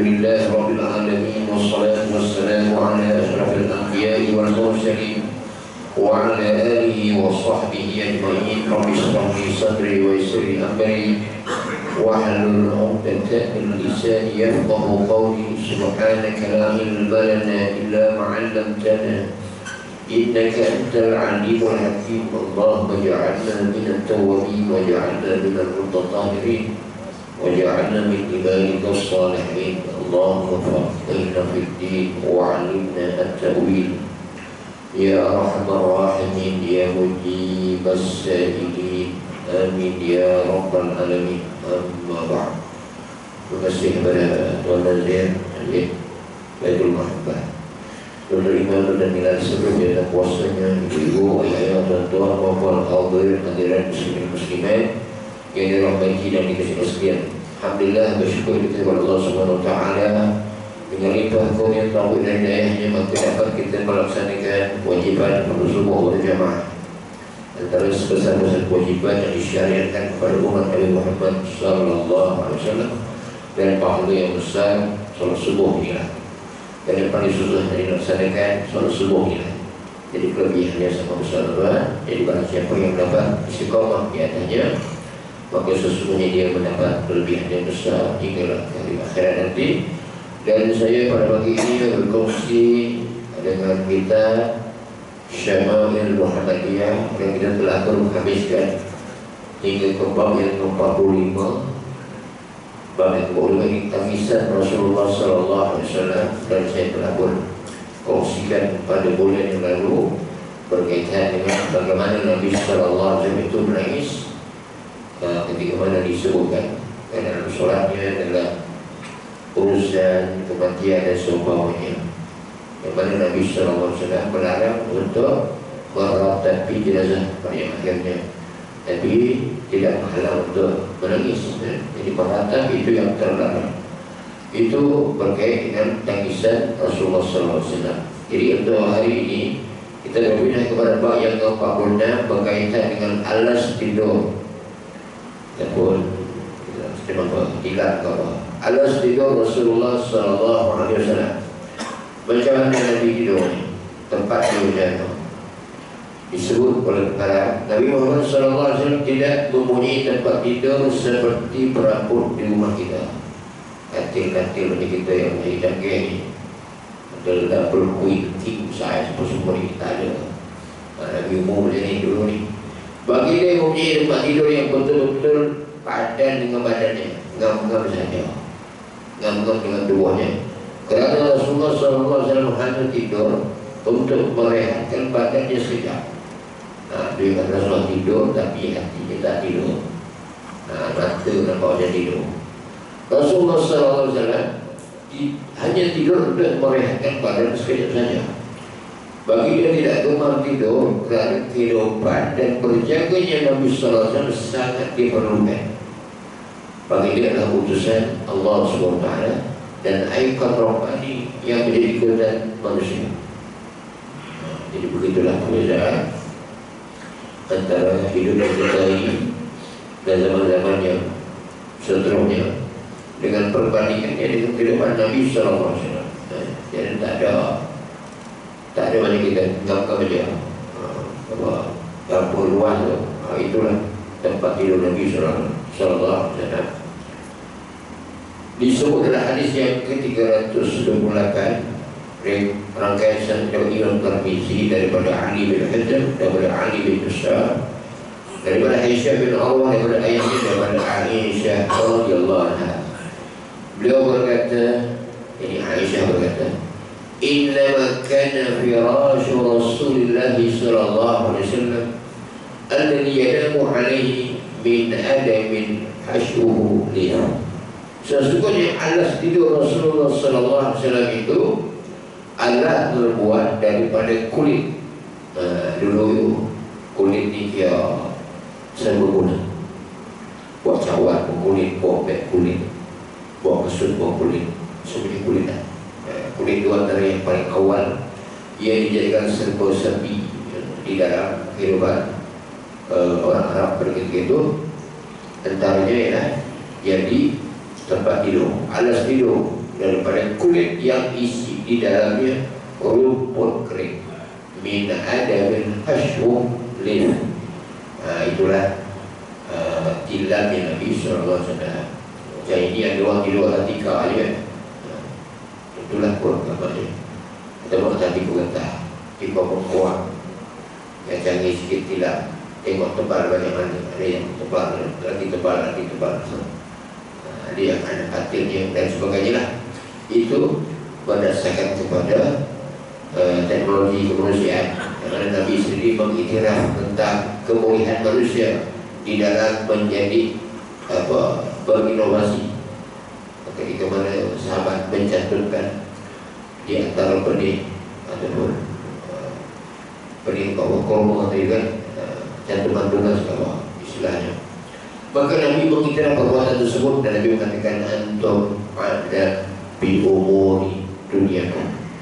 Alhamdulillah Rabbil Alamin. Wassalatu wassalamu ala ashrafil anbiya'i wal mursalin wa ala alihi wa sahbihi ajma'in. Rabbi shrah li sadri wa yassir li amri wahlul 'uqdatam min lisani yafqahu qawli. Subhanaka la ilma lana illa ma 'allamtana innaka antal 'alimul hakim. Allahumma ij'alna minat tawwabin waj'alna minal mutatahhirin waj'alna min ibadika shalihin. Allahumma faqihna fid din wa'allimna at-ta'wil ya arhamar rahimin ya mujibas sa'ilin. Amin ya rabbal alamin. Amma ba'd. Terima kasih kepada Tuan Nazir Baitul Mahabbah, Tuan Imam dan nilai sebelum dan puasanya, ibu-ibu, ayah, tuan-tuan, maupun hadirin muslimin muslimat yang dirahmati dan dikasihi sekalian. Alhamdulillah, bersyukur kita kepada Allah Subhanahu wa taala dengan limpah kurnia taufik dan hidayahnya maka dapat kita melaksanakan kewajiban pada subuh berjamaah. Antara sebesar-besar kewajiban yang disyariatkan kepada umat Nabi Muhammad sallallahu alaihi wasallam dan pahala yang besar solat subuh inilah. Dan yang paling susah dilaksanakan solat subuh inilah. Jadi kelebihannya sama besar. Jadi barang siapa yang dapat istiqamah di atasnya, maka sesungguhnya dia mendapat kelebihan yang besar hinggalah hari akhirat nanti. Dan saya pada pagi ini berkongsi dengan kita Syama'il Muhammadiyah yang kita telah habiskan hingga ke bab yang ke-45. Bab yang ke-45 ini tangisan Rasulullah SAW, dan saya telah berkongsikan pada bulan yang lalu berkaitan dengan bagaimana Nabi SAW itu menangis ketika mana disebutkan dalam solatnya adalah urusan kematian dan seumpamanya, yang mana Nabi SAW melarang untuk meratapi jenazah pada yang akhirnya, tapi tidak menghalang untuk menangis. Jadi meratap itu yang terlarang. Itu berkait dengan tangisan Rasulullah SAW. Jadi untuk hari ini kita berpindah kepada bab yang ke-46 berkaitan dengan alas tidur. Ataupun tidak alas tidur Rasulullah SAW. Macam mana Nabi tidur, tempat tidurnya disebut oleh para Nabi Muhammad SAW tidak mempunyai tempat tidur seperti perabot di rumah kita. Katil-katil macam kita yang menjadi canggih ni, ada double queen king size apa semua ni kita ada. Nabi umum macam ni dulu ni. Bagi dia mempunyai tempat tidur yang betul-betul padan dengan badannya, ngam-ngam saja, ngam-ngam dengan tubuhnya. Kerana Rasulullah SAW hanya tidur untuk merehatkan badannya sekejap. Dia kata Rasulullah tidur tapi hatinya tak tidur. Mata nampak macam tidur. Rasulullah SAW hanya tidur untuk merehatkan badan sekejap saja. Bagi dia tidak gemar tidur kerana kehidupan dan berjaganya Nabi SAW sangat diperlukan. Bagi dia adalah utusan Allah SWT dan ikon rohani yang menjadi ikutan manusia. Jadi begitulah perbezaan antara hidup yang kita ini dan zaman-zaman yang seterusnya dengan perbandingannya dengan kehidupan Nabi SAW. Jadi tak ada mana kita ngam-ngam dia. Dapur luas tu, itulah tempat tidur Nabi SAW. Disebut dalam hadis yang ke-328 rangkaian sanad Imam Tirmizi daripada Ali bin Hajar, daripada Ali bin Musa, daripada Aisyah bin Urwah, daripada ayahnya, daripada Aisyah radhiyallahu anha. Beliau berkata, ini Aisyah berkata, innama kana firashu Rasulillah sallallahu alaihi wasallam alladhi yanamu alaihi min adamin hashuhu liha. Sesungguhnya alas tidur Rasulullah sallallahu alaihi wasallam itu adalah terbuat daripada kulit. Dulu kulit ni dia serbaguna. Buat cawan pun kulit, buat beg kulit, buat kesut pun kulit, semuanya kulit lah. Kulit itu antara yang paling awal ia dijadikan serba sapi di dalam kehidupan orang Arab pada ketika itu. Antaranya ialah jadi tempat tidur, alas tidur daripada kulit yang isi di dalamnya rumput kering. Min adamin hashum lil. Itulah tilamnya Nabi sallallahu alaihi wasallam. Jadi ini ada di luar ketika aja. Itulah programnya. Kita mau tadi berkata di kuat yang canggih sikit tidak tengok tebal bagaimana, ada yang tebal lagi tebal. Dia akan katilnya dan sebagainya lah. Itu berdasarkan kepada teknologi kemanusiaan. Karena Nabi sendiri mengiktiraf tentang kemuliaan manusia di dalam menjadi berinovasi. Ketika mana sahabat mencantumkan di antara benih ataupun benih kormo tadi kan, cantuman bunga segala istilahnya. Maka Nabi mengiktiraf perbuatan tersebut dan Nabi mengatakan antum ada bi umuri dunia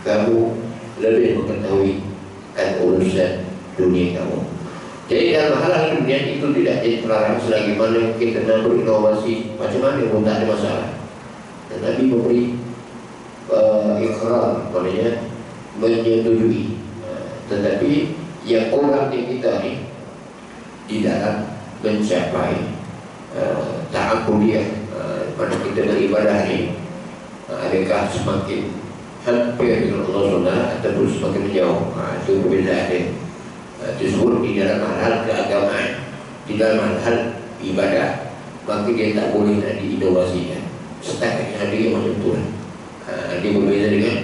kamu lebih mengetahui kan urusan dunia kamu. Jadi dalam hal dunia itu tidak jadi terlarang selagi mana kita nak berinovasi macam mana pun tak ada masalah. Dan Nabi memberi ikrar, maknanya menyetujui. Tetapi yang kurangnya kita ni di dalam mencapai ta'abudiyah pada kita beribadah ni, adakah semakin hampir dengan Allah SWT ataupun semakin menjauh. Itu perbezaan dia. Disebut di dalam hal keagamaan, di dalam hal ibadah, maka dia tak boleh nak diinovasikan. Setakat yang ada yang macam tu lah. Dia berbeza dengan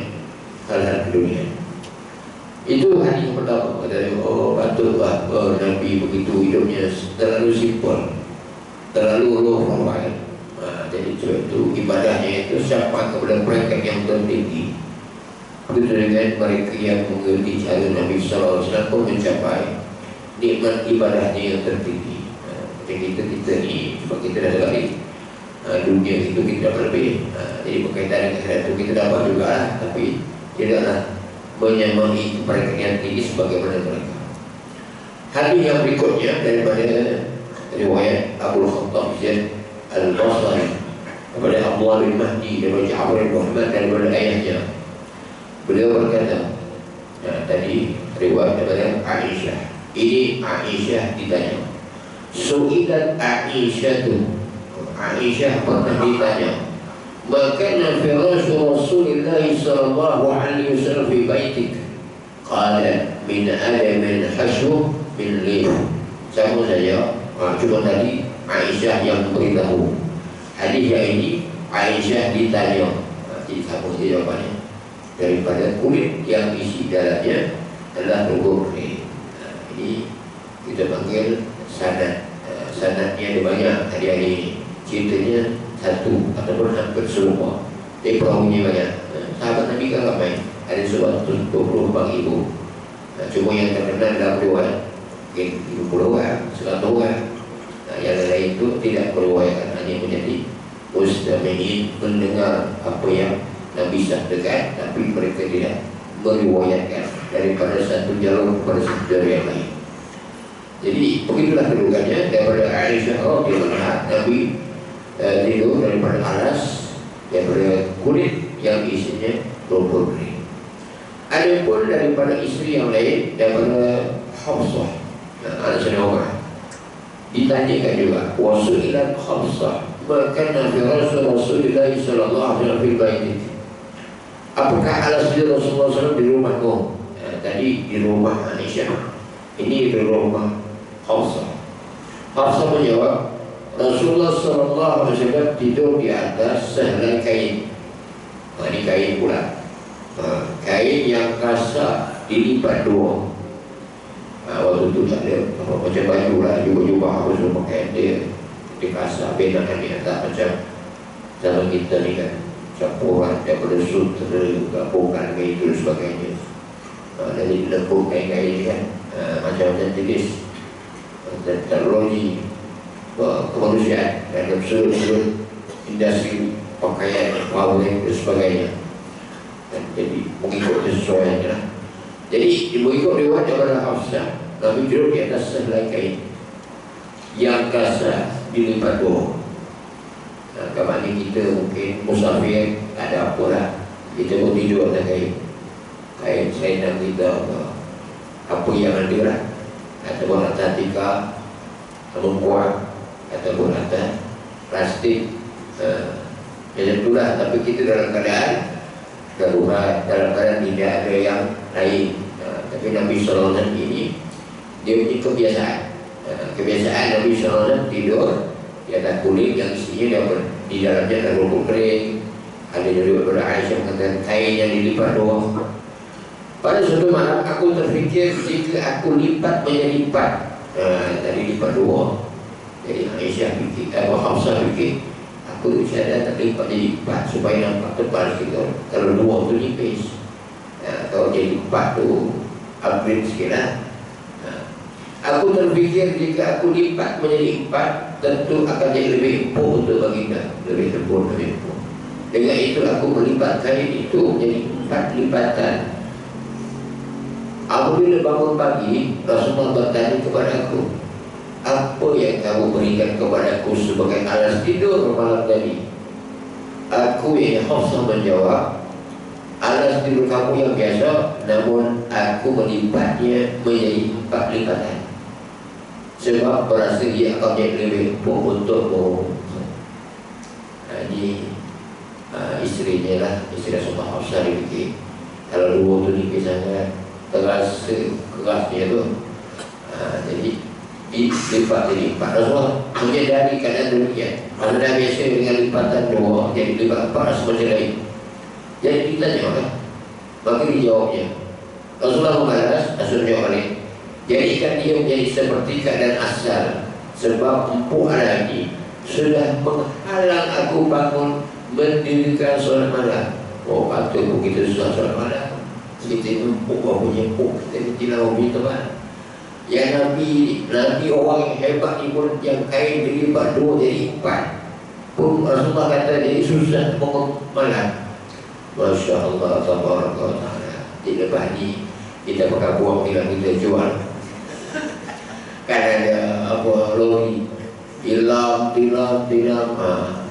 hal-hal dunia. Itu hadis yang pertama. Kata dia, oh patutlah Nabi begitu hidupnya terlalu simple, terlalu low profile. Jadi sebab itu ibadahnya itu sampai kepada peringkat yang tertinggi. Begitu dengan mereka yang mengerti cara Nabi SAW pun mencapai nikmat ibadahnya yang tertinggi. Jadi kita ni, sebab kita dah sekali dunia itu kita lebih. Jadi berkaitan dengan akhirat itu kita dapat juga lah, tapi tidaklah menyamai peringkat yang tinggi sebagaimana mereka. Hadis yang berikutnya daripada riwayat Abu Khattab Zaid Al-Basri kepada Abdullah bin Mahdi daripada Ja'far bin Muhammad daripada ayahnya. Beliau berkata, tadi riwayat daripada Aisyah. Ini Aisyah ditanya. Su'ilat Aisyah tu. Aisyah pernah ditanya, "Makana firash Rasulullah sallallahu alaihi wasallam fi baitik?" Qala min adamin hashu min lif. Sama saja. Cuma tadi Aisyah yang beritahu. Hadis yang ini Aisyah ditanya. Jadi sama saja jawapannya. Daripada kulit yang isi dalamnya adalah rumput kering. Ini kita panggil sanad. Sanadnya ada banyak. Hari-hari ini ceritanya satu ataupun hampir semua. Tapi perahunya banyak. Sahabat Nabi kan ramai. Ada 124,000. Cuma yang terkenal dalam riwayat mungkin 50 orang, 100 orang. Yang lain itu tidak meriwayatkan, hanya menjadi mustami'in, mendengar apa yang Nabi sabdakan, tapi mereka tidak meriwayatkan daripada satu jalur kepada satu jalur yang lain. Jadi begitulah kedudukannya. Daripada Aisyah radhiyallahu anha, Nabi tidur daripada alas, daripada kulit yang isinya rumput kering. Adapun daripada isteri yang lain, daripada Hafsah, anak Umar, ditanyakan juga wasu'ilat Hafsah makana fi Rasulullah sallallahu alaihi wasallam fil bait. Apakah alas dia Rasulullah SAW di rumahmu? Tadi di rumah Aisyah, ini di rumah Hafsah. Hafsah menjawab, Rasulullah SAW tidur di atas sehelai kain. Ini kain pula, kain yang kasar dilipat dua. Waktu itu tak ada macam baju lah, jubah-jubah apa semua pakai dia kasar, benangan dia tak macam zaman kita ni kan, campuran daripada sutra, gabungan dengan itu dan sebagainya. Dari lembut kain-kain kan, macam-macam jenis teknologi kemanusiaan dan seluruh industri pakaian, clothing dan sebagainya. Dan jadi mengikut sesuaiannya lah. Jadi mengikut riwayat daripada Hafsah, Nabi duduk di atas sehelai kain yang kasar dilipat dua. Kapan ni kita mungkin musafir, ada apa lah, kita pun tidur atas kain selendang kita, apa yang ada lah, ataupun atas tikar, mengkuat, ataupun atas plastik, macam itulah. Tapi kita dalam keadaan darurat, dalam keadaan tidak ada yang lain. Tapi Nabi SAW ini dia punya kebiasaan. Kebiasaan Nabi SAW tidur di atas kulit yang isinya di dalamnya ada rumput kering. Ada dari beberapa Aisyah mengatakan kain yang dilipat dua. Pada suatu malam aku terfikir jika aku lipat menjadi 4, tadi lipat 2. Jadi Aisyah fikir, Hafsah fikir, aku sadar tak lipat jadi 4 supaya nampak tebal kita. Kalau 2 tu nipis, kalau jadi 4 tu upgrade sikit lah. Aku terfikir jika aku lipat menjadi 4, tentu akan jadi lebih empuk untuk baginda, lebih lembut, lebih empuk. Dengan itu aku melipat kain itu menjadi 4 lipatan. Apabila bangun pagi, Rasulullah bertanya kepada aku, apa yang kamu berikan kepada aku sebagai alas tidur malam tadi? Aku yang Hafsah menjawab, alas tidur kamu yang biasa, namun aku melipatnya menjadi 4 lipatan. Sebab berasa dia akan jadi lebih empuk untukmu. Ini isterinya lah, isteri Rasulullah Hafsah dipikir, kalau 2 tu nipis sangat, terasa kerasnya tu, jadi dilipat jadi 4. Rasulullah menyadari keadaan demikian. Mana dah biasa dengan lipatan 2, jadi lipat 4 rasa macam lain. Jadi kita tanya, maka dijawabnya. Rasulullah membalas, Rasulullah jawab balik, jadikan dia menjadi seperti keadaan asal, sebab empuk lagi sudah menghalang aku bangun mendirikan solat malam. Oh, kata pun kita susah solat malam, kita empuk, punya empuk, kita tidak hobi teman. Yang Nabi orang yang hebat ni pun yang kain dilipat 2 jadi 4 pun Rasulullah kata jadi susah bangun malam. Masya Allah, tabarakallah ta'ala. Di lepas ni kita pakai buang hilang, kita jual. Kan ada apa lori tilam,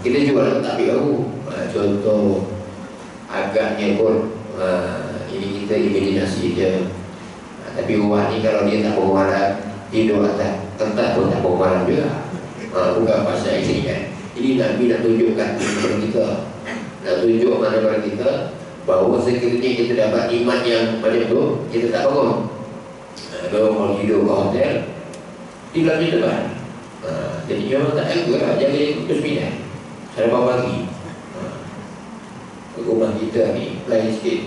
kita jual tak tahu. Contoh agaknya pun ini kita imajinasi je. Tapi orang ni kalau dia tak bangun malam, tidur atas kentak pun tak bangun malam juga. Bukan pasal isteri kan. Ini Nabi nak tunjukkan kepada kita, nak tunjuk kepada kita bahawa sekiranya kita dapat iman yang macam tu, kita tak bangun. Kalau mau tidur ke hotel, tidur di depan. Jadi memang tak jaga lah, jaga dia pukul 9 sarapan pagi. Rumah kita ni lain sikit,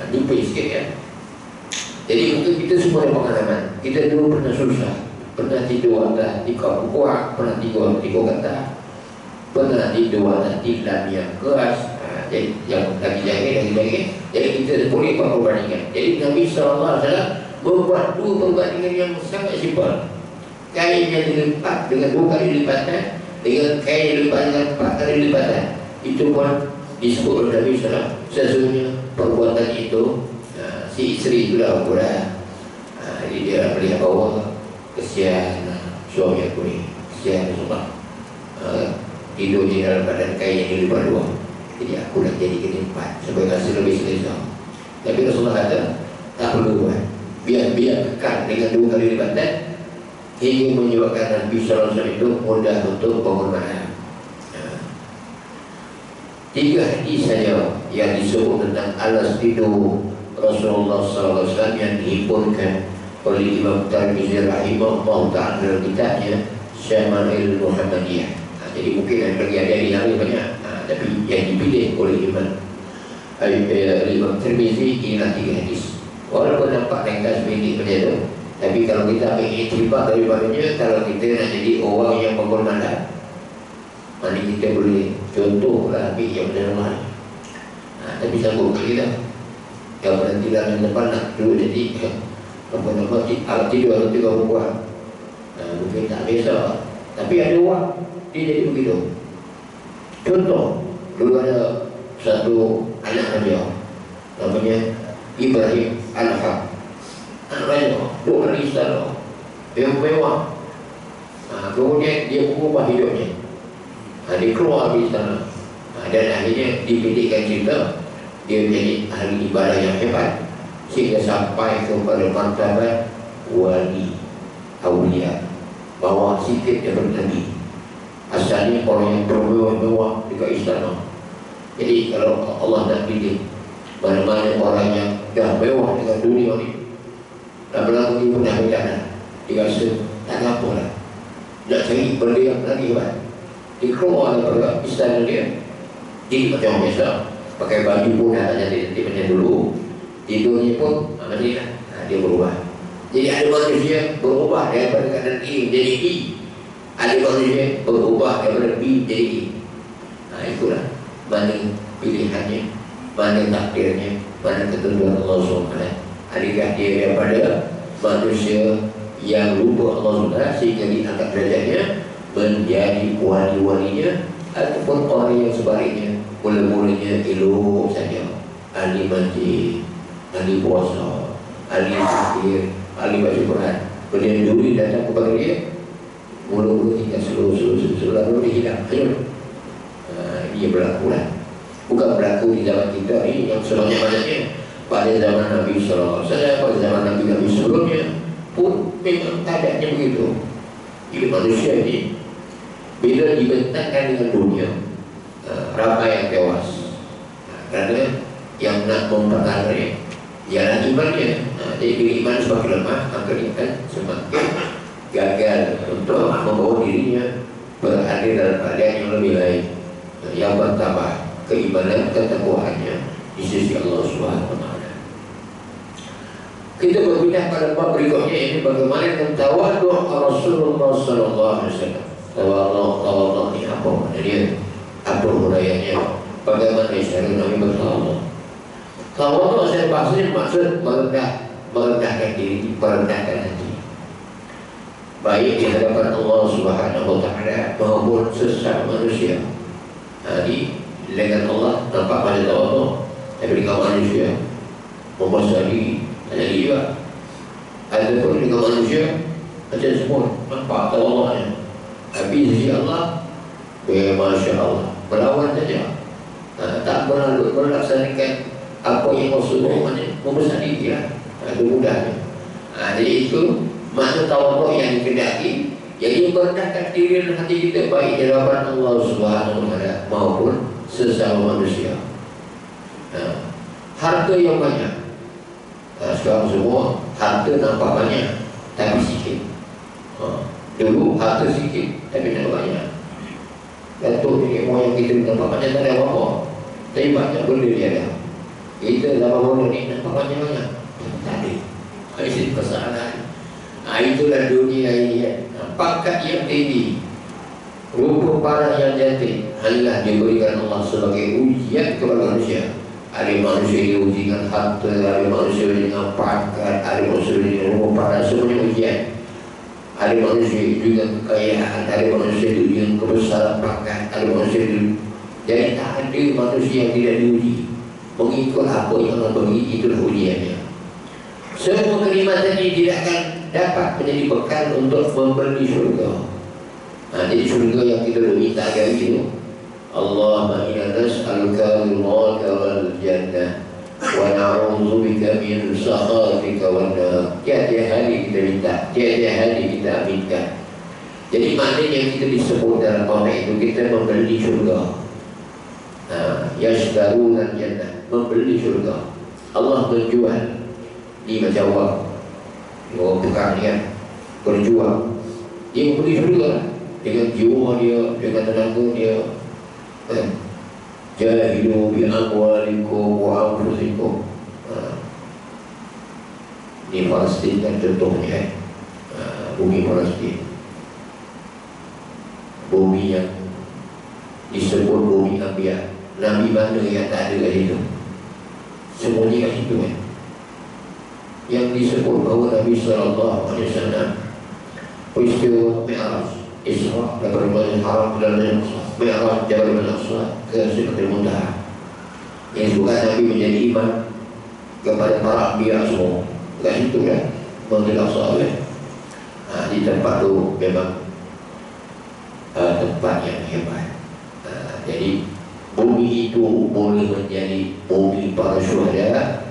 nipis sikit kan. Jadi untuk kita semua ada pengalaman. Kita dulu pernah susah, pernah tidur atas tikar kuat, pernah tidur kata, pernah tidur atas tilam yang keras. Jadi yang lagi jaga. Jadi kita boleh buat perbandingan. Jadi Nabi SAW membuat 2 perbandingan yang sangat simpel. Kain yang dilipat dengan 2 kali lipatan, dengan kain yang dilipat dengan 4 kali lipatan. Itu pun disebut oleh Nabi SAW. Sesungguhnya perbuatan itu si isteri itu lah pula. Jadi dia melihat bahawa kesian suami aku ni, kesian Rasulullah, tidur di dalam badan kain yang dilipat 2. Jadi aku nak jadi kena 4 supaya rasa lebih selesa. Tapi Rasulullah kata tak perlu buat, biar kekal dengan 2 kali lipatan hingga menyebabkan Nabi SAW itu mudah untuk bangun malam. 3 hadis saja yang disebut tentang alas tidur Rasulullah SAW yang dihimpunkan oleh Imam Tirmizi rahimahullah ta'ala dalam kitabnya Syama'il Muhammadiyah. Jadi mungkin lagi ada yang lain banyak, tapi yang dipilih oleh Imam Tirmizi inilah 3 hadis. Walaupun nampak ringkas pendek macam itu, tapi kalau kita ambil iktibar daripadanya, kalau kita nak jadi orang yang bangun malam, mana kita boleh contohlah ambil yang benar-benar. Tapi sanggup kita kalau nanti dalam depan nak duduk jadi apa-apa tidur atau tidur perempuan, mungkin tak biasa. Tapi ada orang dia jadi begitu. Contoh, dulu ada satu anak raja namanya Ibrahim Al-Haq. Anak raja, 2 kali istana, mewah. Kemudian dia mengubah hidupnya. Dia keluar di sana. Dan akhirnya dipilihkan kita, dia menjadi ahli ibadah yang hebat sehingga sampai kepada martabat wali awliya, bawah sikit daripada Nabi. Asalnya orang yang bermewah-mewah dekat istana. Jadi kalau Allah nak pilih mana-mana orang yang dah mewah dengan dunia ni, lama-lama dia pun dah bedah dah. Dia rasa tak apa lah, nak cari benda yang lagi hebat. Dia keluar daripada istana dia, jadi macam biasa, pakai baju pun dah tak cantik-cantik macam dulu. Tidurnya pun macam ni lah, dia berubah. Jadi ada manusia berubah daripada keadaan A jadi I, ada manusia berubah daripada B jadi I. Itulah mana pilihannya, mana takdirnya, mana ketentuan Allah SWT. Adakah dia daripada manusia yang lupa Allah SWT sehingga diangkat derajatnya menjadi wali-walinya, ataupun orang yang sebaliknya, mula-mulanya elok saja, ahli majlis, ahli puasa, ahli zikir, ahli baca Quran, kemudian duri datang kepada dia, mula-mula tinggal slow, lalu dia hilang. Dia berlaku lah. Bukan berlaku di zaman kita ni yang sebanyak-banyaknya. Pada zaman Nabi SAW, pada zaman Nabi sebelumnya pun memang keadaannya begitu. Jadi manusia ini bila dibentangkan dengan dunia, ramai yang tewas kerana yang nak mempertahankan ialah imannya. Jadi bila iman semakin lemah, maka dia akan semakin gagal untuk membawa dirinya berada dalam keadaan yang lebih baik, yang bertambah keimanan ketakwaannya di sisi Allah SWT. Kita berpindah pada bab berikutnya, ini bagaimana dengan tawadhu Rasulullah SAW. Tawadhu ni apa makna dia? Apa huraiannya? Bagaimana isyarat Nabi bertawadhu? Tawadhu saya bahasanya maksud merendahkan diri, merendahkan hati, baik di hadapan Allah Subhanahu Wa Taala maupun sesama manusia. Jadi dengan Allah nampak pada tawadhu, tapi dengan manusia membesar diri ada juga. Ada pun dengan manusia macam semua nampak tawadhunya, tapi sisi Allah Masya Allah melawan saja, tak melaksanakan apa yang Rasulullah membesar diri lah. Itu mudahnya. Jadi itu makna tawadhu yang dikehendaki, jadi merendahkan diri dan hati kita baik di hadapan Allah Subhanahu Wa Taala maupun sesama manusia. Harta yang banyak, sekarang semua harta nampak banyak tapi sikit. Dulu harta sikit tapi nampak banyak. Datuk nenek moyang kita nampak banyak tak ada apa-apa, tapi banyak benda dia ada. Kita zaman moden ni nampak banyak-banyak tak ada. Itu persoalan. Itulah dunia ini ya. Pangkat yang tinggi, rupa parah yang jatuh, hanyalah diberikan Allah sebagai ujian kepada manusia. Ada manusia diuji dengan harta, ada manusia dengan pangkat, ada manusia dengan rupa parah, semuanya ujian. Ada manusia juga kekayaan, ada manusia dengan kebesaran pangkat, ada manusia juga. Jadi tak ada manusia yang tidak diuji. Mengikut apa yang Allah beri, itulah ujiannya. Semua kenikmatan ini tidak akan dapat menjadi bekal untuk membeli syurga. Jadi syurga yang kita minta agama itu, Allahumma inna nas'aluka ridhaka wal jannah wa na'udzubika min sakhatika wan nar. Tiap-tiap hari kita minta, tiap-tiap hari kita aminkan. Jadi maknanya kita disebut dalam ayat itu kita membeli syurga. Yashtaruna jannah, membeli syurga. Allah menjual. Ini macam orang tukang ni kan, berjuang, dia membeli syurga dengan jiwa dia, dengan tenaga dia. Jahidu bi amwalikum wa anfusikum. Ini Palestin kan contohnya, bumi Palestin, bumi yang disebut bumi Anbiya. Nabi mana yang tak ada kat situ? Semuanya kat situ kan. Yang disebut bahawa Nabi SAW peristiwa Mi'raj, Isra daripada Masjidil Haram ke dalam Mi'raj Jabal Al-Aqsa ke Sidratul Muntaha, yang juga Nabi menjadi imam kepada para anbiya semua kat situ kan, Masjidil Aqsa kan. Di tempat tu memang tempat yang hebat. Jadi bumi itu boleh menjadi bumi para syuhada,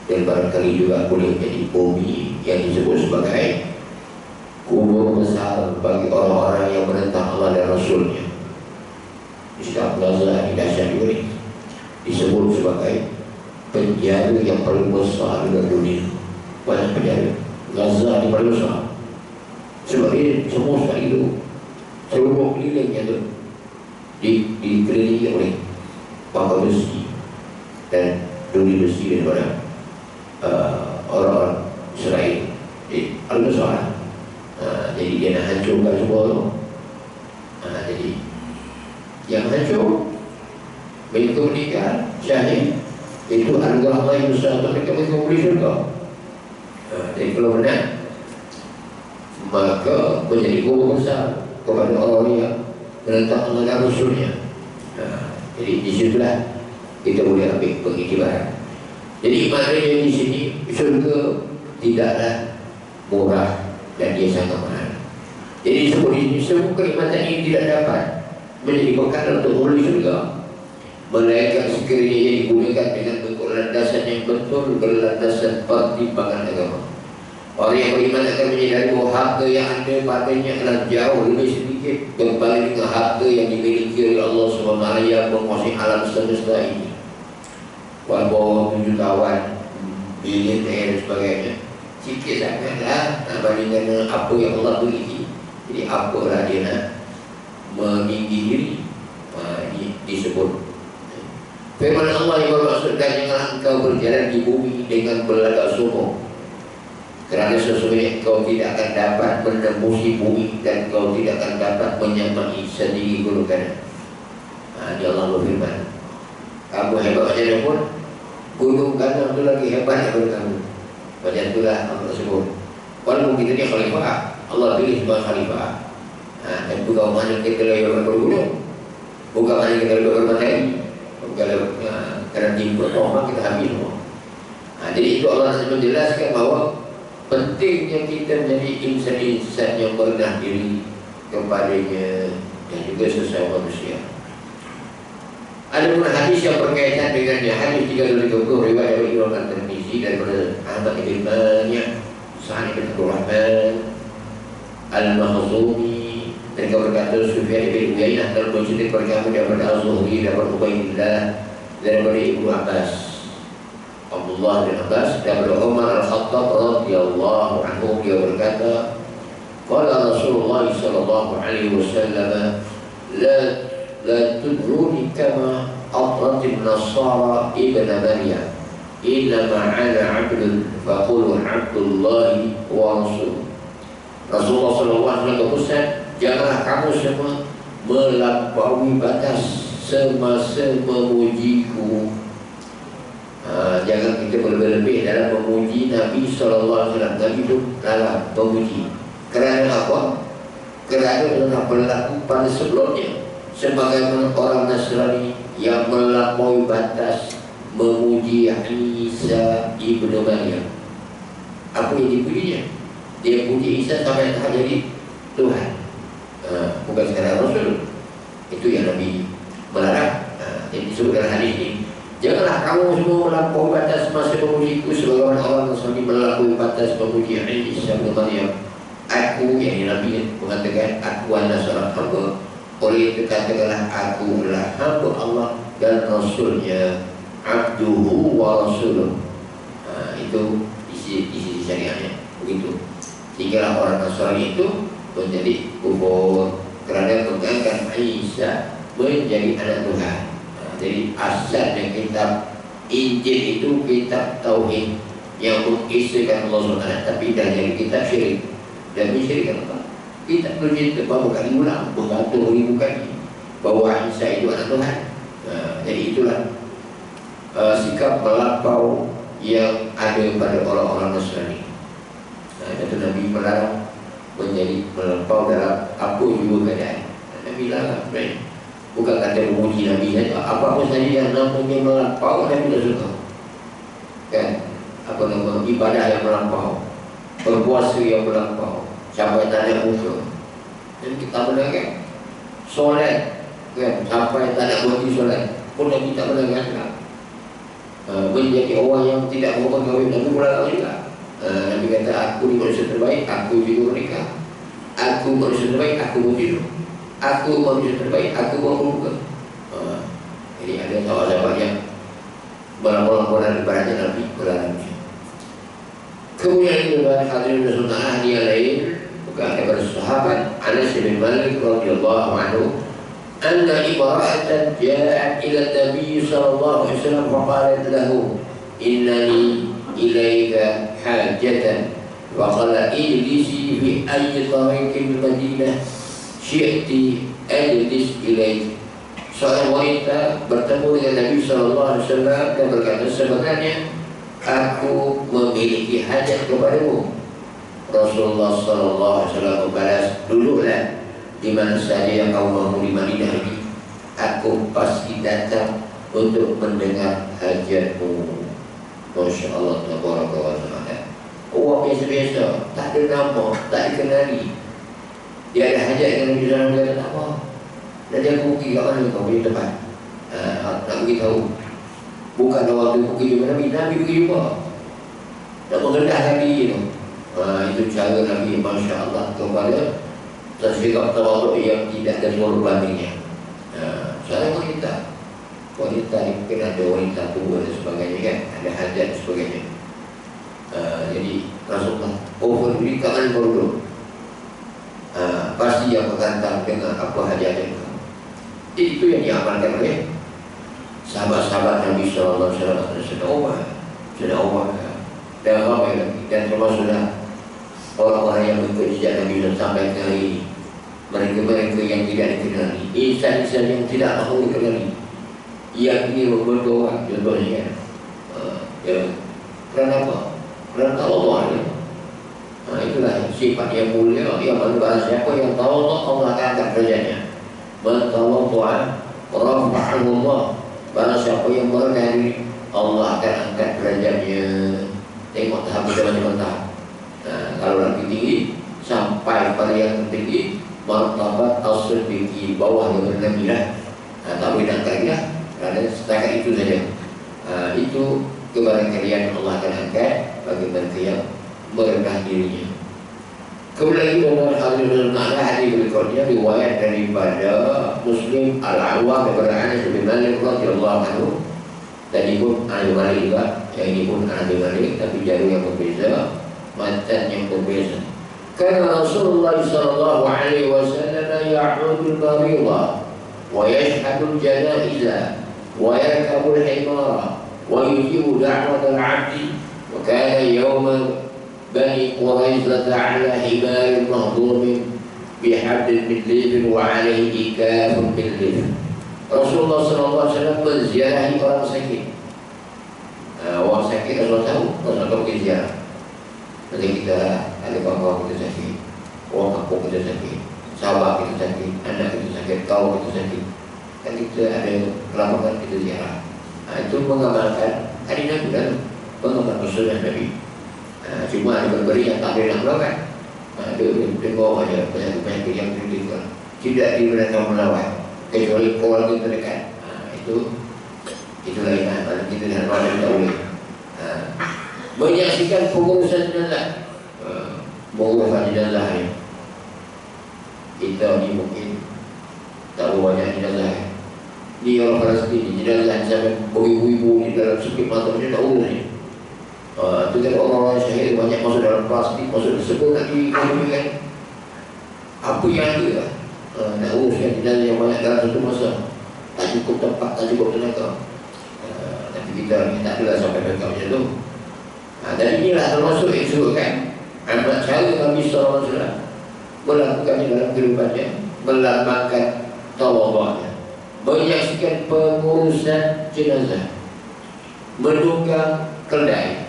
dan barangkali juga boleh menjadi bumi yang disebut sebagai kubur besar bagi orang-orang yang menentang Allah dan Rasulnya. Istilah Gaza ini dahsyat juga ini, disebut sebagai penjara yang paling besar di dunia. Banyak penjara. Gaza ini paling besar. Sebab ini semua sekali itu seluruh kelilingnya itu dikelilingi oleh bangkai besi dan duri besi daripada orang-orang Israel. Paling besar. Jadi dia nak hancurkan semua itu. Jadi yang hancur mereka meninggal syahid, itu anugerah Allah yang besar untuk mereka boleh syurga. Jadi kalau benar, maka menjadi kubur besar kepada orang yang menentang Allah dan Rasulnya. Jadi disitulah kita boleh ambil pengiktibaran. Jadi maknanya di sini syurga tidaklah murah dan dia sangat mahal. Jadi disebut di sini semua kenikmatan ini tidak dapat menjadi bekal untuk memenuhi syurga, melainkan sekiranya ia digunakan dengan bentuk landasan yang betul, berlandasan pertimbangan agama. Orang yang beriman akan menyadari bahawa harta yang ada padanya adalah jauh lebih sedikit berbanding dengan harta yang dimiliki oleh Allah SWT yang menguasai alam semesta ini. Walaupun 7 tahun bilion dan sebagainya, sikit sangatlah banding dengan apa yang Allah beri. Jadi apalah dia nak meninggi diri, ini disebut firman Allah yang bermaksud, dan janganlah engkau berjalan di bumi dengan berlagak sombong, kerana sesungguhnya engkau tidak akan dapat menembusi bumi dan engkau tidak akan dapat menyamai sendiri golongan. Ini Allah berfirman, kamu hebat macam mana pun, gunung Ganang itu lagi hebat daripada kamu. Macam itulah Allah sebut. Walaupun kita ni khalifah, Allah pilih sebagai khalifah. Dan bukan mana kita lagi bergulung, bukan mana kita lagi bermateri, bukan kerana timur tohma kita habis semua. Jadi itu Allah menjelaskan bahawa pentingnya kita menjadi insan-insan yang merendah diri kepadanya dan juga sesama manusia. Ada pun hadis yang berkaitan dengannya, hadis 320 riwayat dari Imam At-Tirmizi daripada Ahmad bin Mani' Sa'id bin Abdurrahman Al-Makhzumi, mereka berkata Sufyan bin Uyainah dalam bercerita kepada kami daripada Az-Zuhri, daripada Ubaidillah, daripada Ibnu Abbas, Abdullah bin Abbas, daripada Umar Al-Khattab radhiyallahu anhu, dia berkata, qala Rasulullah sallallahu alaihi wasallam, la tudruni kama atratin Nasara ibn Maryam, innama ana abdun faqulu abdullahi wa rasul. Rasulullah SAW berpesan, janganlah kamu semua melampaui batas semasa memujiku. Jangan kita berlebih dalam memuji Nabi SAW. Nabi itu dalam memuji. Kerana apa? Kerana telah berlaku pada sebelumnya, sebagaimana orang Nasrani yang melampaui batas memuji Isa ibnu Maryam. Apa yang dipujinya? Dia puji Isa sampai tak jadi Tuhan, bukan sekadar Rasul. Itu yang Nabi melarang. Yang disebutkan hadis ini, janganlah kamu semua melampaui batas masa memujiku sebagaimana orang Nasrani melampaui batas memuji Isa bin Maryam. Aku, yang Nabi mengatakan, aku adalah seorang hamba. Oleh itu katakanlah, aku adalah hamba Allah dan Rasulnya, abduhu wa rasuluh. Itu isi syariatnya begitu. Tinggallah orang Nasrani itu menjadi kufur kerana mengangkat Isa menjadi anak Tuhan. Jadi asalnya kitab Injil itu kitab Tauhid yang mengisahkan Allah SWT, tapi dah jadi kitab syirik dan mensyirikkan Allah. Kitab Injil baru kali ulang beratus-ribu kali bahawa Isa itu anak Tuhan. Jadi itulah sikap melampau yang ada pada orang-orang Nasrani. Kata Nabi melarang menjadi melampau dalam apa juga keadaan. Nabi larang, bukan kata memuji Nabi saja, apa-apa saja yang namanya melampau Nabi tak suka. Kan? Apa nama ibadah yang melampau, berpuasa yang melampau, sampai tak ada muka. Dan kita mendengar solat kan, sampai tak nak berhenti solat pun Nabi tak pernah kata. Menjadi orang yang tidak mau berkahwin, Nabi pulang juga. Nabi kata, aku ni manusia terbaik, aku juga menikah. Aku manusia terbaik, aku bertidur. Aku manusia terbaik, aku berbuka. Jadi ada sahabat-sahabat yang berlaku-lakuan ibaratnya Nabi berlaku. Kemudian juga hadirin sunnah ahli yang lain, bukan daripada sahabat Anas bin Malik radhiyallahu anhu, anna imra'atan ja'at ila Nabi sallallahu alaihi wasallam faqalat lahu innani ilaika hajatan wa qala ijlisi fi ayyi tariqin Madinah syi'ti ajlis ilaik. Seorang wanita bertemu dengan Nabi sallallahu alaihi wasallam dan berkata, sebenarnya aku memiliki hajat kepadamu. Rasulullah sallallahu alaihi wasallam membalas, duduklah di mana saja yang kau mahu di Madinah ini, aku pasti datang untuk mendengar hajatmu. Masya Allah, tabaraka wa ta'ala. Orang biasa-biasa, tak ada nama, tak dikenali, dia ada hajat dengan Nabi sallallahu alaihi wasallam, apa? Dan dia pergi kat mana kau punya tempat? Nak beritahu. Bukan orang tu pergi jumpa Nabi, Nabi pergi jumpa. Tak mengendahkan diri tu. Itu cara Nabi, Masya Allah, kepada sikap tawaduk yang tidak ada seluruh bandingnya. Saya wanita ni mungkin ada wanita tua dan sebagainya kan, ada hajat dan sebagainya. Jadi Rasulullah beri kat mana kau duduk? Pasti yang berkantang dengan apa hajatnya. Itu yang diamalkan oleh sahabat-sahabat Nabi sallallahu alaihi wasallam. Sudah Umar dan ramai lagi, dan termasuklah orang-orang yang mengikut jejak Nabi sampai ke hari ini. Mereka-mereka yang tidak dikenali, insan-insan yang tidak mahu dikenali, yang ini berdoa contohnya kan. Kerana apa? Kerana Allah ni. Itulah sifat yang mulia yang mana siapa yang tahu Allah, Allah akan angkat derajatnya. Bertawadhu'an rafa'ahullah. Barang siapa yang merendah diri, Allah akan angkat derajatnya. Tengok tahap kita macam tahap. Kalau lagi tinggi sampai pada yang tinggi, martabat as-siddiqi, bawah yang Nabi lah. Tak boleh nak angkat lah. Kerana setakat itu saja. Itu kebarangkalian Allah akan angkat bagi mereka yang merendah dirinya. Kemudian dalam hadirin hadis berikutnya riwayat daripada Muslim Al-Awwam daripada Anas bin Malik radhiyallahu anhu. Tadi pun Anas bin Malik juga, yang ini pun Anas bin Malik, tapi jalur yang berbeza, matan yang berbeza. Karena Rasulullah sallallahu alaihi wasallam ya'udul maridha wa yashhadul janaiza wa yarkabul himara wa yujibu da'watal 'abdi wa kana yawman Bani Quraidah ala himar mahdum bihabdin min lif wa alaihi ikafun min lif. Rasulullah SAW menziarahi orang sakit. Orang sakit Rasulullah tahu pergi ziarah. Nanti kita ada kawan-kawan kita sakit, orang kampung kita sakit, sahabat kita sakit, anak kita sakit, kaum kita sakit, kan kita ada kelapangan kita ziarah. Itu mengamalkan hari Nabi dan mengamalkan sunnah Nabi. Cuma ada berberi yang tak boleh nak melawan. Tengok aja penyakit-penyakit yang kritikal tidak dibenarkan melawan kecuali keluarga terdekat. Itu lain lah. Kita dah mana tak boleh. Menyaksikan pengurusan jenazah. Mengurusan jenazah ni, kita ni mungkin tak banyak jenazah. Ni orang Palestin, jenazah sampai beribu-ibu di dalam sukit mata macam tak urus ni. Itu kan orang-orang syahid banyak masuk dalam plastik, masuk disebut nak dikawinkan. Apa yang ada lah. Nak uruskan jenazah yang banyak dalam satu masa, tak cukup tempat, tak cukup tenaga. Tapi kita ni tak adalah sampai dekat macam tu. Dan inilah termasuk yang disebutkan amat cara Nabi SAW melakukannya dalam kehidupannya, melambangkan tawadhu'nya, menyaksikan pengurusan jenazah, menunggang keldai.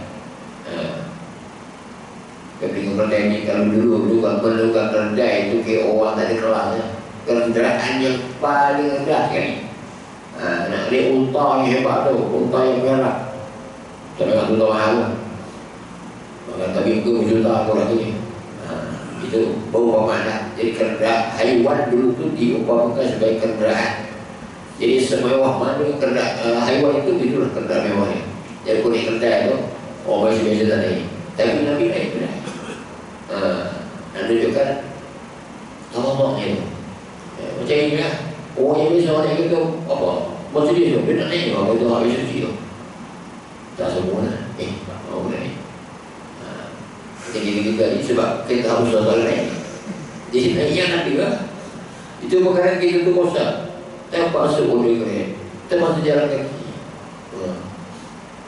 Ketika keldai ni, kalau dulu juga menunggang keldai itu kayak orang tak ada kelasnya, kenderaan yang paling rendah sekali. Nak lihat unta yang hebat tu, unta yang merah, tak nak unta mahal. Tapi itu juta aku lagi. Itu berumpamaan. Jadi kenderaan haiwan dulu tu diumpamakan sebagai kenderaan Jadi semewah mana haiwan itu itulah kendak mewahnya. Jadi kulit kendak itu biasa-biasa tak naik. Tapi Nabi naik kendak. Menunjukkan tawaduknya itu. Macam ini lah. Orang yang biasa naik itu apa? Macam dia tu, dia nak naik apa itu habis suci tu. Tak semua lah. Mau naik. Jadi kita ni sebab kita harus selalu naik. Jadi naik yang Nabi lah. Itu perkara kita tu kosak. Tak pasal boleh kaya. Kita masih jalan kaki.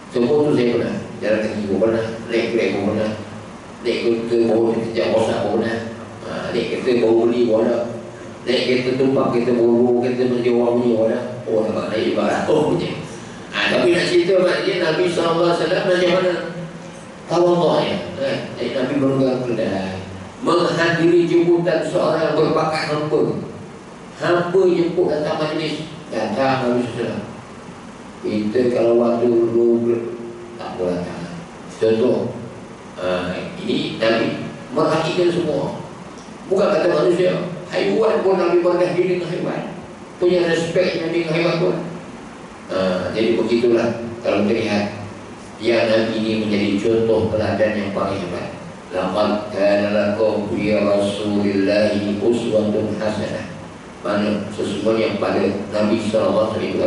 Semua tu saya pernah. Jalan kaki pun pernah. Naik kereta pun pernah. Naik kereta bawa kerja kosak pun pernah. Naik kereta bawa beli pun ada. Naik kereta tumpang, kereta bawa kereta menjawab punya pun ada. Nampak naik juga lah. Punya. Tapi nak cerita maknanya Nabi SAW macam mana? Tawaduknya. Jadi Nabi berpegang kedai. Menghadiri jemputan seorang berbakat hamba. Hamba jemput datang majlis, datang Nabi SAW. Kita kalau waktu dulu tak boleh datang. Contoh, ini Nabi merhatikan semua. Bukan kata manusia. Haiwan pun Nabi berkah diri dengan haiwan. Punya respect Nabi dengan haiwan pun. Jadi begitulah kalau terlihat yang Nabi ini menjadi contoh teladan yang paling hebat. Laqad kana lakum fi Rasulillahi uswatun hasanah. Mana sesungguhnya pada Nabi SAW itu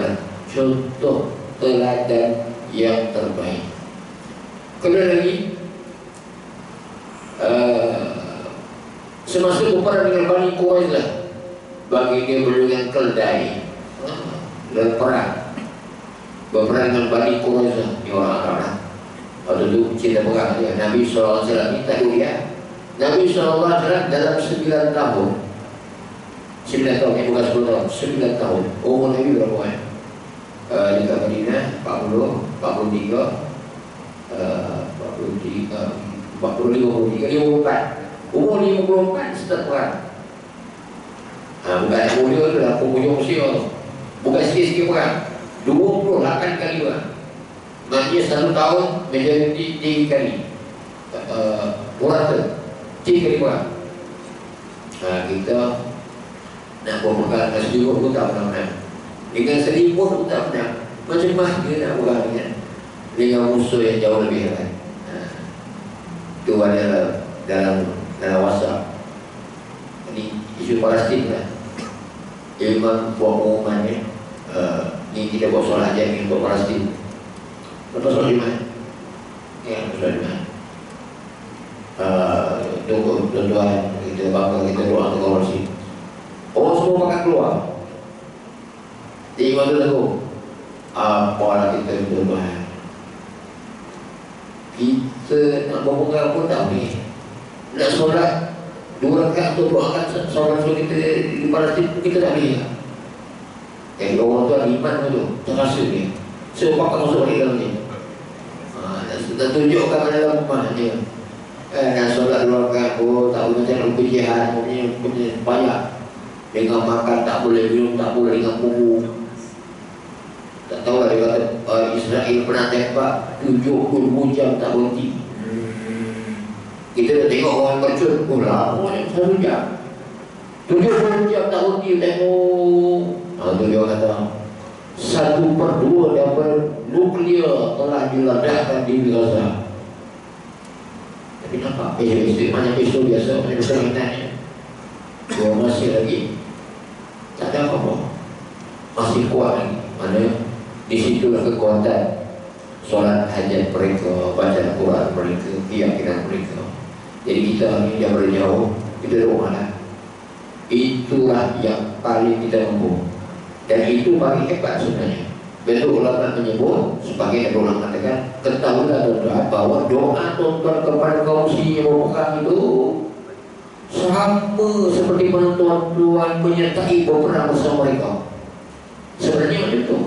contoh teladan yang terbaik. Kemudian lagi semasa berperang dengan Bani Quraisyah, bagi dia berjuang keldai dan perang berperang dengan Bani Quraisyah ni orang Arab. Waktu itu cerita perang dia Nabi SAW minta dia. Nabi SAW dalam 9 tahun 9 tahun, bukan 10 tahun, 9 tahun. Umur Nabi berapa kan? Dekat Madinah 40, 43, 43, 54. Umur 54 start perang. Bukan muda tu lah, penghujung usia tu. Bukan sikit-sikit perang. 28 kali perang. Maknanya 1 tahun menjadi 3 kali. Purata 3 kali perang. Kita nak buat perkara dengan selimut pun tak pernah menang. Dengan selimut pun tak pernah. Macam mana dia nak berang dengan musuh yang jauh lebih hebat. Itu ada dalam WhatsApp. Ini isu Palestin lah. Imam buat pengumuman ni. Ni kita buat solat je ni untuk Palestin. Lepas solat di mana? Ya, solat di mana? Tunggu tuan-tuan, kita bangga, kita doa untuk Palestin. Orang semua pakai keluar. Di mana tu? Apalah kita tuan-tuan. Kita nak berpegang pun tak boleh. Nak solat 2 rakaat atau 2 rakaat solat kita di Palestin pun kita tak boleh. Jadi orang tu ada iman tu, terasa dia. Semua pakai masuk balik dalam ni. Dah tunjukkan dalam rumah dia. Nak solat 2 rakaat pun tak boleh macam rupi jihad punya banyak. Dengan makan tak boleh, minum tak boleh, dengan buku. Tak tahu lah dia kata Israel pernah tembak 70 jam tak berhenti. Kita dah tengok orang bercut, lama yang 1 jam 70 jam tak berhenti tengok. Tu dia kata 1/2 daripada nuklear telah diledakkan di Gaza. Tapi nampak besok banyak besok biasa macam perintahnya. Dia masih lagi tak ada apa-apa, masih kuat lagi. Mana di situlah kekuatan solat hajat mereka, baca Al-Quran mereka, keyakinan mereka. Jadi kita ni yang berjauh, kita doa lah. Itulah yang paling kita mampu. Dan itu paling hebat sebenarnya. Betul ulama menyebut, sebagai ulama mengatakan, ketahuilah tuan-tuan bahawa doa tuan-tuan kepada kaum muslimin yang berperang itu sama seperti mana tuan-tuan menyertai berperang bersama mereka. Sebenarnya macam itu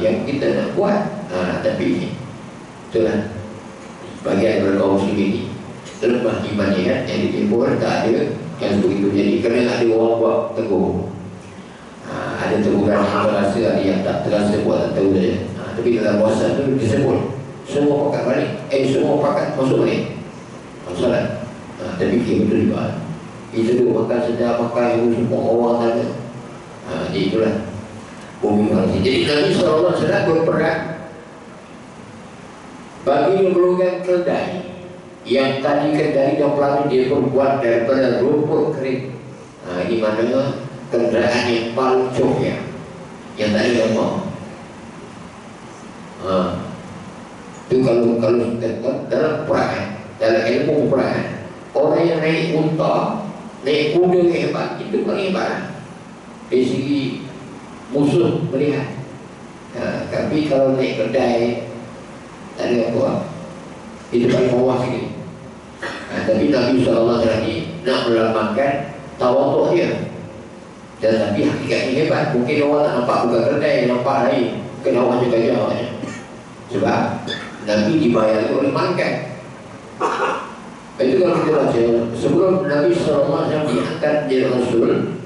yang kita nak buat. Tapi itulah bagian dari kaum muslimin ini lemah imannya yang ditimbul tak ada yang begitu. Jadi kena ada orang buat tegur. Ada teguran yang terasa, ada yang tak terasa, buat tak tahu saja. Tapi dalam puasa tu disebut semua pakat balik, semua pakat masuk balik solat. Tapi fikir betul juga. Kita duduk makan sedap, makan semua orang ada. Jadi itulah bumi Palestina. Jadi Nabi SAW berperang bagi menggulungkan keldai yang tadi kendali yang pelan dia berbuat daripada rumput kering. Nah, ini mana kendaraan yang paling coknya yang tadi lemah. Itu kalau dalam peperangan, dalam ilmu peperangan, orang yang naik unta, naik kuda yang hebat, itu paling hebat dari segi musuh melihat. Tapi kalau naik kedai tak ada apa, itu paling bawah sikit. Tapi Nabi SAW ini nak melambangkan tawaduk dia. Dan Nabi hakikatnya hebat. Mungkin orang tak nampak bukan kedai, nampak lain. Mungkin orang juga jauhnya. Sebab Nabi dibayar oleh malaikat. Itu kalau kita baca, sebelum Nabi SAW diangkat jadi Rasul,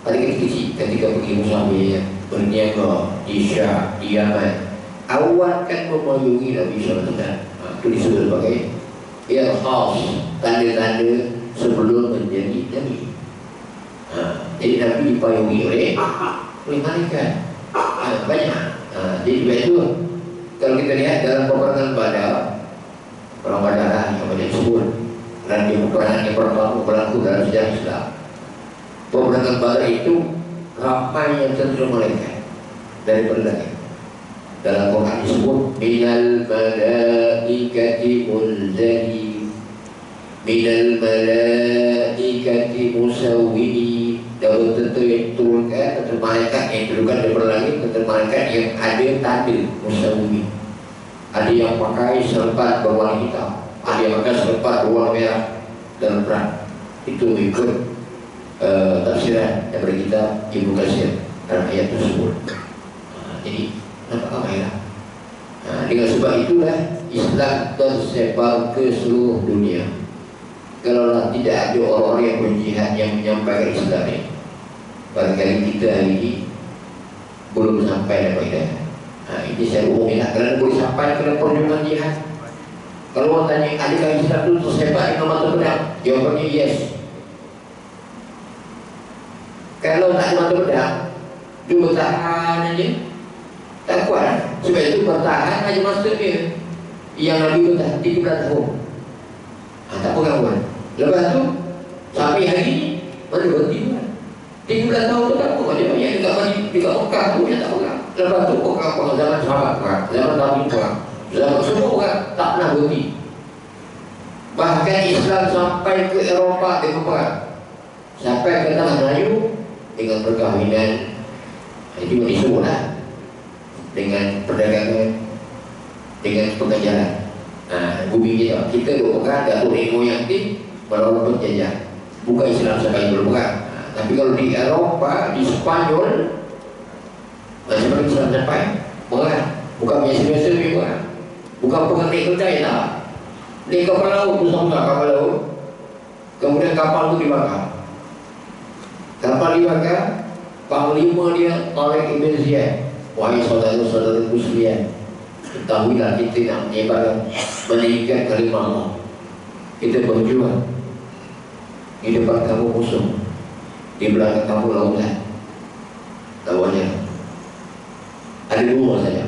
ada kecil ketika pergi musafir berniaga di Syam, di Yaman, awal kan memayungi Nabi SAW. Itu disebut sebagai irhas, tanda-tanda sebelum menjadi Nabi. Jadi Nabi dipayungi oleh malaikat. Banyak. Jadi itu kalau kita lihat dalam peperangan Badar, perang Badar yang banyak disebut, dan di peperangan yang pertama berlaku dalam sejarah Islam. Peperangan Badar itu ramai yang cenderung malaikat daripada langit. Dalam Quran disebut minal malaikati munzali, minal malaikati musawwini. Dan tentu yang turunkan atau malaikat yang turunkan daripada langit, atau malaikat yang ada tanda musawwini. Ada yang pakai serpat berwarna hitam, ada yang pakai serpat berwarna merah dalam perang. Itu ikut tafsiran daripada kitab Ibnu Katsir dalam ayat tersebut. Jadi nampak ramailah. Dengan sebab itulah Islam tersebar ke seluruh dunia. Kalau tidak ada orang-orang yang berjihad yang menyampaikan Islam ini, barangkali kita hari ini belum sampai dapat hidayah. Ini saya umumkan kerana boleh sampai ke perjuangan jihad. Kalau orang tanya adakah Islam itu tersebar dengan mata pedang, jawapannya yes. Kalau tak ada mata pedang, dia bertahan aja, tak kuat. Sebab itu bertahan aja maksud dia. Yang Nabi bertahan 13 tahun. Tak pegang buat. Lepas tu sampai hari ini mana berhenti buat. 13 tahun tu tak pegang. Dia banyak dekat Mekah tu yang tak pegang. Lepas tu pegang zaman sahabat pegang, zaman Nabi pegang, zaman semua pegang, tak pernah berhenti. Bahkan Islam sampai ke Eropah dengan pegang, sampai ke tanah Melayu dengan perkahwinan. Itu disebut lah dengan perdagangan, dengan pengajaran. Bumi kita berpegang Datuk Nenek moyang ni melawan penjajah. Bukan Islam sampai berpegang. Tapi kalau di Eropah, di Spanyol, macam mana Islam sampai pegang. Bukan biasa-biasa pegang. Bukan pegang naik kedai tak. Naik kapal laut tu sama kapal laut. Kemudian kapal tu dibakar. Kapal dibakar, panglima dia Tariq Ibn Ziyad. Wahai saudara-saudara sekalian, ketahuilah kita nak menyebarkan, meninggikan kalimah Allah. Kita berjuang. Di depan kamu musuh, di belakang kamu lautan. Lawannya ada dua saja,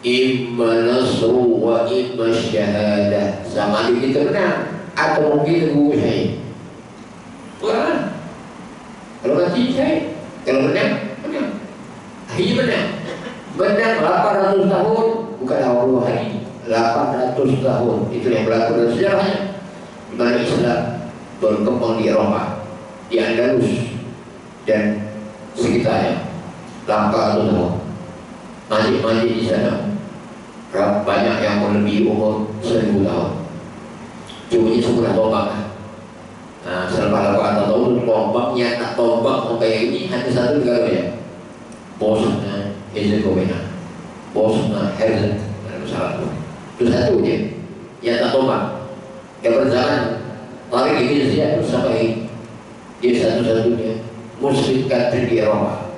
imma nasru wa imma syahadah. Sama ada kita menang atau mungkin gugur syahid. Wah, kalau mati syahid, kalau menang, menang. Akhirnya menang. Menang 800 tahun, bukan awal hari, 800 tahun. Itu yang berlaku dalam sejarahnya. Di mana Islam berkembang di Eropah, di Andalus dan sekitarnya. 800 tahun. Masjid-masjid di sana banyak yang melebihi umur 1000 tahun. Cuma semua tombak. Selepas 800 tahun, tombaknya nak tombak sampai ini hanya satu negara ya. Bosnia Herzegovina, Bosnia Herzegovina, itu satu je yang tak tombak. Yang berzaman Tariq Ibn Ziyad itu sampai dia satu-satunya Muslim country di Eropah.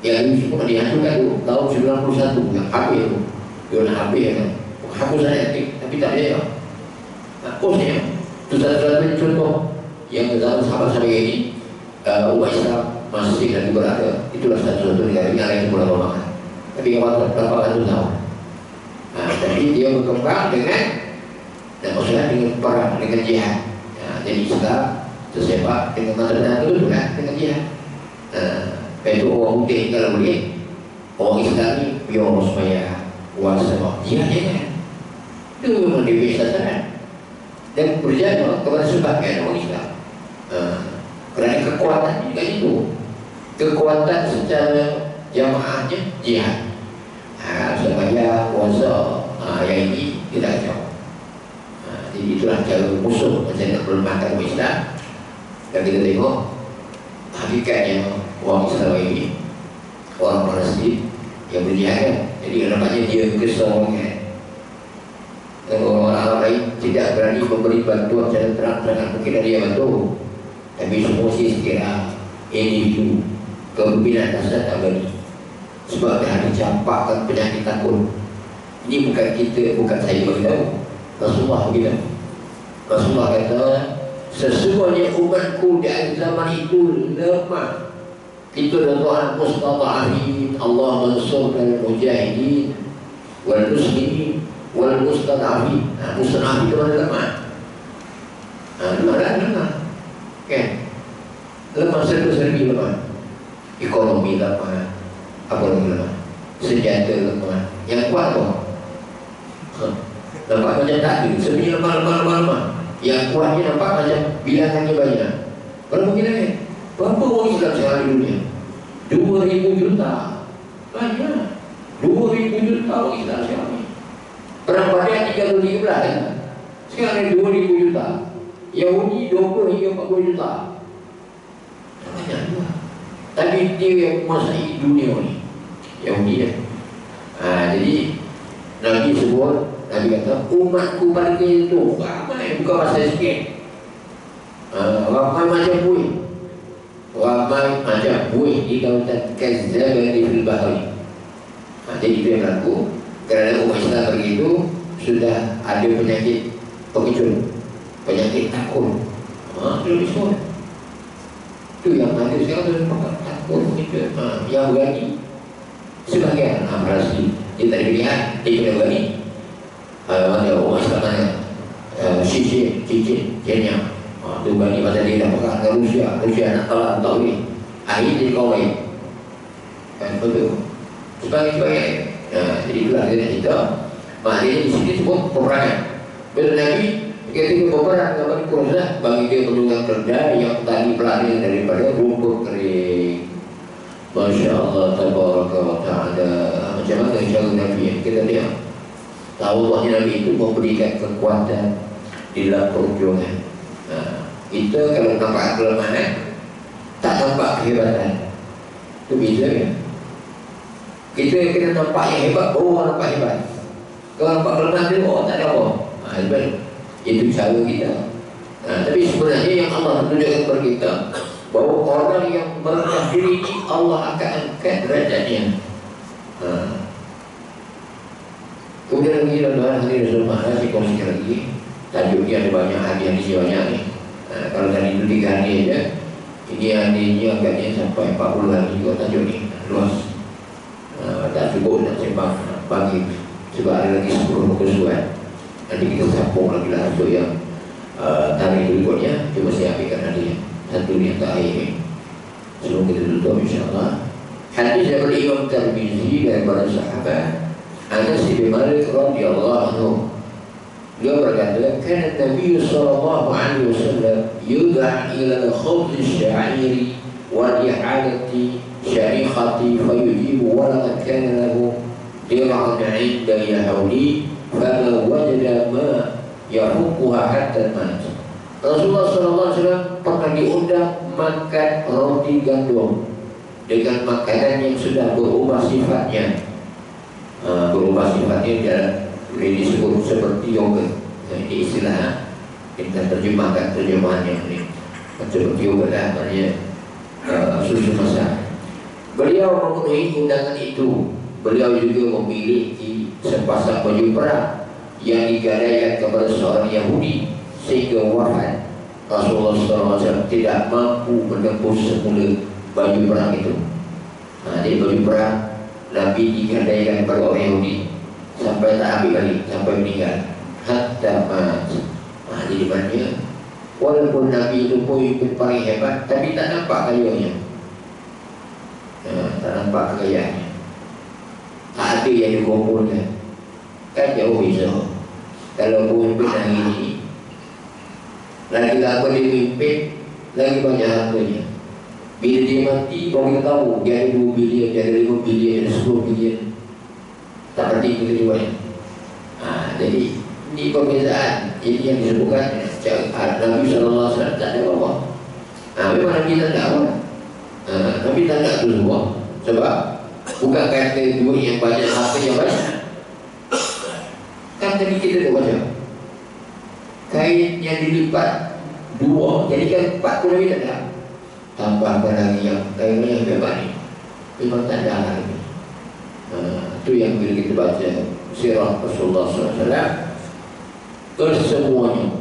Yang semua dihancurkan dulu tahun 91 yang HP itu, dia nak HP ya kan, hapus saya tapi tak ada. Bosnia itu satu-satunya contoh yang berzaman sahabat sampai ini umat Islam masih lagi berada, itulah satu-satu negara yang lain pulau Romangan. Tapi kalau berapa ratus tahun. Nah, jadi dia berkembang dengan dan maksudnya dengan perang, dengan jihad. Nah, jadi Islam tersepak dengan mata itu juga dengan jihad. Nah, itu orang putih kalau boleh, orang Islam ni biar supaya waspada jihad kan. Itu memang dibiasakan dan berjaya kepada sebagian orang Islam. Kerana kekuatan juga itu, kekuatan secara jamaahnya jihad. Supaya puasa yang ini tidak jauh. Jadi itulah cara musuh macam nak melemahkan umat Islam. Dan kita tengok hakikatnya orang Islam ini, orang Palestin yang berjihad. Jadi nampaknya dia keseorangan. Dan orang Arab lain tidak berani memberi bantuan secara terang-terangan. Mungkin dia bantu, tapi semua sih sekira individu kepimpinan dasar tak berani. Sebab dia ada campakkan penyakit takut. Ini bukan kita, bukan saya beritahu. Rasulullah beritahu. Rasulullah kata, sesungguhnya umatku di zaman itu lemah. Itu adalah mustada'afin. Allah mansurkan mujahidin wal muslimin wal mustada'afin. Mustada'afin itu mana lemah? Lemah. Kan? Lemah serba-serbi lemah. Ekonomi lemah. Apa lagi lemah? Senjata lemah. Yang kuat tu nampak macam tak ada, sebenarnya lemah. Yang kuatnya nampak macam bilangannya banyak. Berapa bilangan? Berapa orang Islam sekarang di dunia? 2,000 juta. Banyak. 2,000 juta orang Islam sekarang ni. Perang Badar 313 kan? Sekarang ada 2,000 juta. Yahudi 20 hingga 40 juta. Banyak juga. Tapi dia yang menguasai dunia ni, Yahudi dia. Jadi Nabi sebut, Nabi kata umatku pada itu ramai, bukan masa sikit. Ramai macam buih. Ramai macam buih di lautan Kazzabani fil bahri. Jadi itu yang berlaku. Kerana umat Islam begitu sudah ada penyakit pengecut, penyakit takut. Itu disebut. Itu yang ada sekarang tu takut begitu. Yang berani sebagian Palestin dia tak dilihat, dia kena berani. Ada orang Islam mana Cicit Kenya. Dia berani pasal dia dah pegang ke Rusia nak tolak tahu ni. Akhirnya dia kawin. Kan betul. Sebagai jadi itulah dia nak cerita. Maknanya di sini sebut peperangan. Bila Nabi ketika berperang dengan Quraisy bagi dia menunggang keledai yang tadi pelari daripada rumput kering. Masya Allah, tabaraka wa ta'ala. Macam mana cara Nabi yang kita lihat? Tahu bahwa Nabi itu memberikan kekuatan di dalam perjuangan. Kita kalau nampak kelemahan, tak nampak kehebatan. Itu beza kan? Kita kena nampak yang hebat, baru nampak hebat. Kalau nampak kelemahan dia, tak ada apa. Itu cara kita. Tapi sebenarnya yang Allah tunjukkan kepada kita bahawa orang yang merendah diri ini Allah akan angkat derajatnya. Kemudian lagi dalam hadis Rasulullah saya kongsikan lagi. Tajuknya ada banyak hadis banyak ni. Kalau tadi itu 3 hadis aja, ini hadisnya agaknya sampai 40 hadis juga tajuk ni, luas. Tak cukup nak sembang bagi sebab ada lagi 10 muka surat. Nanti kita sambung lagi lah untuk yang tarikh berikutnya. Cuma saya ambilkan hadis satu yang terakhir ni sebelum kita tutup insyaAllah. Hadis daripada Imam Tirmizi daripada sahabat Anas bin Malik radhiyallahu anhu. Dia berkata, "Kana Nabi sallallahu alaihi wasallam yud'a ila al-khubz asy-sya'iri wa li'alati syarikhati fayujibu wa laqad kana lahu dir'un 'inda yahudi fama wajada ma yahuquha hatta mat." Rasulullah SAW pernah diundang makan roti gandum dengan makanan yang sudah berubah sifatnya. Berubah sifatnya boleh disebut seperti yogurt. Ini istilah kita terjemahkan terjemahannya ini seperti yogurt lah, maknanya susu masak. Beliau memenuhi undangan itu. Beliau juga memiliki sepasang baju perang yang digadaikan kepada seorang Yahudi sehingga wafat. Rasulullah SAW tidak mampu menembus semula baju perang itu. Nah, jadi baju perang Nabi digadaikan kepada orang Yahudi sampai tak habis lagi, sampai meninggal. Hatta mat. Nah, jadi maknanya walaupun Nabi itu pun paling hebat, tapi tak nampak kayanya. Tak nampak kekayaannya. Tak ada yang dikumpulkan. Kan jauh bisa. Kalau pemimpin hari ini lagi lama dia mimpin, lagi banyak hartanya. Bila dia mati, orang tahu dia ada 2 bilion, dia ada 5 bilion, dia ada 10 bilion. Tak penting kita jual. Jadi ini perbezaan. Ini yang disebutkan Nabi SAW tak ada apa. Memang Nabi tak ada apa. Nabi tak ada itu semua. Sebab bukan kata duit yang banyak, harta yang banyak. Kan tadi kita dah baca kain yang dilipat 2 jadikan 4 pun Nabi tak ada. Tambahkan lagi yang kain yang hebat ni, memang tak ada lagi. Itu yang bila kita baca sirah Rasulullah SAW, kesemuanya,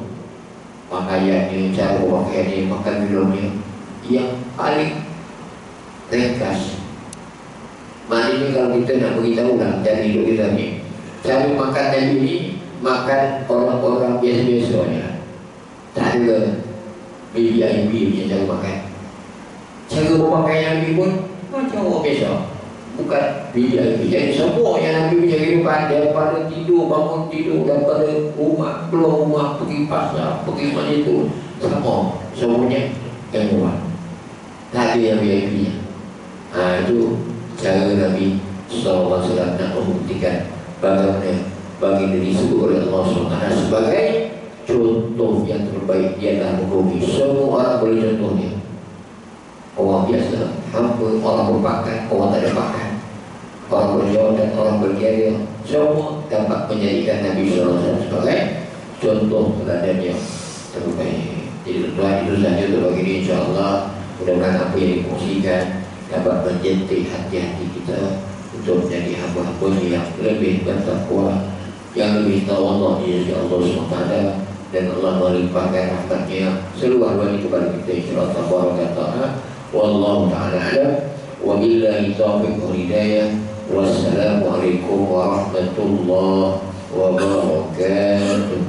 pakaiannya, cara berpakaiannya, makan minumnya, yang paling ringkas. Maknanya kalau kita nak beritahu lah cara hidup kita ni, cara makan Nabi ni makan orang-orang biasa-biasanya, tak ada VIP punya cara makan. Cara berpakaian Nabi pun macam orang biasa, bukan VIP. Jadi semua yang Nabi punya kehidupan, daripada tidur, bangun tidur, daripada rumah, keluar rumah, pergi pasar, pergi mana itu, sama, semuanya yang rumah. Tak ada yang VIP-nya. Itu cara Nabi SAW nak membuktikan bagaimana baginda disebut oleh Allah SWT sebagai contoh yang terbaik di atas muka bumi. Semua orang boleh contohnya. Orang biasa, hamba, orang berpakat, orang tak ada pakat, orang berjawatan, orang berjaya, semua dapat menjadikan Nabi SAW sebagai contoh teladan yang terbaik. Jadi tuan itu saja untuk bagi ini, insyaAllah. Mudah-mudahan apa yang dikongsikan dapat menjentik hati-hati kita untuk menjadi hamba-hamba yang lebih bertakwa, yang lebih tahu Allah di Allah SWT, dan Allah melimpahkan rahmatnya seluas-luasnya kepada kita, insyaAllah. Wallahu ta'ala alam. Wa billahi taufiq wal hidayah. Wassalamualaikum warahmatullahi wabarakatuh.